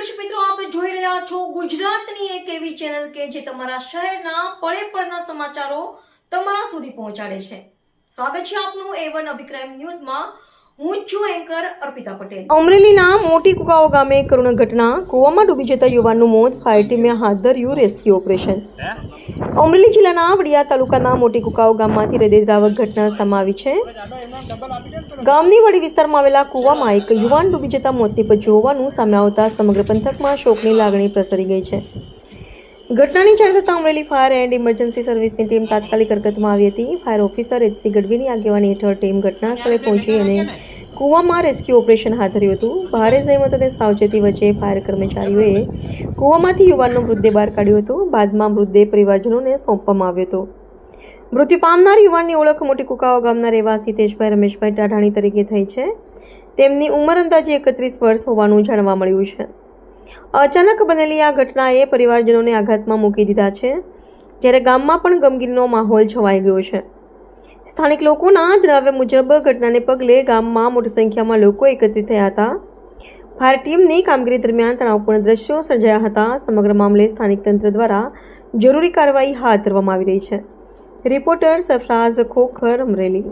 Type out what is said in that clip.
દર્શક મિત્રો, આપ જોઈ રહ્યા છો ગુજરાતની એક એવી ચેનલ કે જે તમારા શહેરના પળે પળના સમાચારો તમારા સુધી પહોંચાડે છે. સ્વાગત છે આપનું A1 અભિક્રાઇમ ન્યૂઝમાં. હું છું એન્કર અર્પિતા પટેલ. અમરેલીના મોટી કુકાઓ ગામે કરુણ ઘટના. કૂવામાં ડૂબી જતા યુવાનનું મોત. ફાયર ટીમે હાથ ધર્યું રેસ્ક્યુ ઓપરેશન. અમરેલી જિલ્લાના વડિયા તાલુકાના મોટી કુકાઓ ગામમાંથી હૃદયદ્રાવક ઘટના સામે આવી છે. ગામની વડી વિસ્તારમાં આવેલા કૂવામાં એક યુવાન ડૂબી જતા મોત નીપજ્યું હોવાનું સામે આવતા સમગ્ર પંથકમાં શોકની લાગણી પ્રસરી ગઈ છે. ઘટનાની જાણ થતાં અમરેલી ફાયર એન્ડ ઇમરજન્સી સર્વિસની ટીમ તાત્કાલિક હરકતમાં આવી હતી. ફાયર ઓફિસર HC ગઢવીની આગેવાની હેઠળ ટીમ ઘટના સ્થળે પહોંચી અને કૂવામાં રેસ્ક્યુ ઓપરેશન હાથ ધર્યું હતું. ભારે જહેમત અને સાવચેતી વચ્ચે ફાયર કર્મચારીઓએ કૂવામાંથી યુવાનનો મૃતદેહ બહાર કાઢ્યો હતો. બાદમાં મૃતદેહ પરિવારજનોને સોંપવામાં આવ્યો હતો. મૃત્યુ પામનાર યુવાનની ઓળખ મોટી કુકાઓ ગામના રહેવાસી તેજભાઈ રમેશભાઈ ટાઢાણી તરીકે થઈ છે. તેમની ઉંમર અંદાજે 31 વર્ષ હોવાનું જાણવા મળ્યું છે. અચાનક બનેલી આ ઘટનાએ પરિવારજનોને આઘાતમાં મૂકી દીધા છે, જ્યારે ગામમાં પણ ગમગીનનો માહોલ છવાઈ ગયો છે. સ્થાનિક લોકોના જણાવ્યા મુજબ ઘટનાને પગલે ગામમાં મોટી સંખ્યામાં લોકો એકત્રિત થયા હતા. ફાયર ટીમની કામગીરી દરમિયાન તણાવપૂર્ણ દ્રશ્યો સર્જાયા હતા. સમગ્ર મામલે સ્થાનિક તંત્ર દ્વારા જરૂરી કાર્યવાહી હાથ ધરવામાં આવી રહી છે. રિપોર્ટર સરફરાઝ ખોખર, અમરેલી.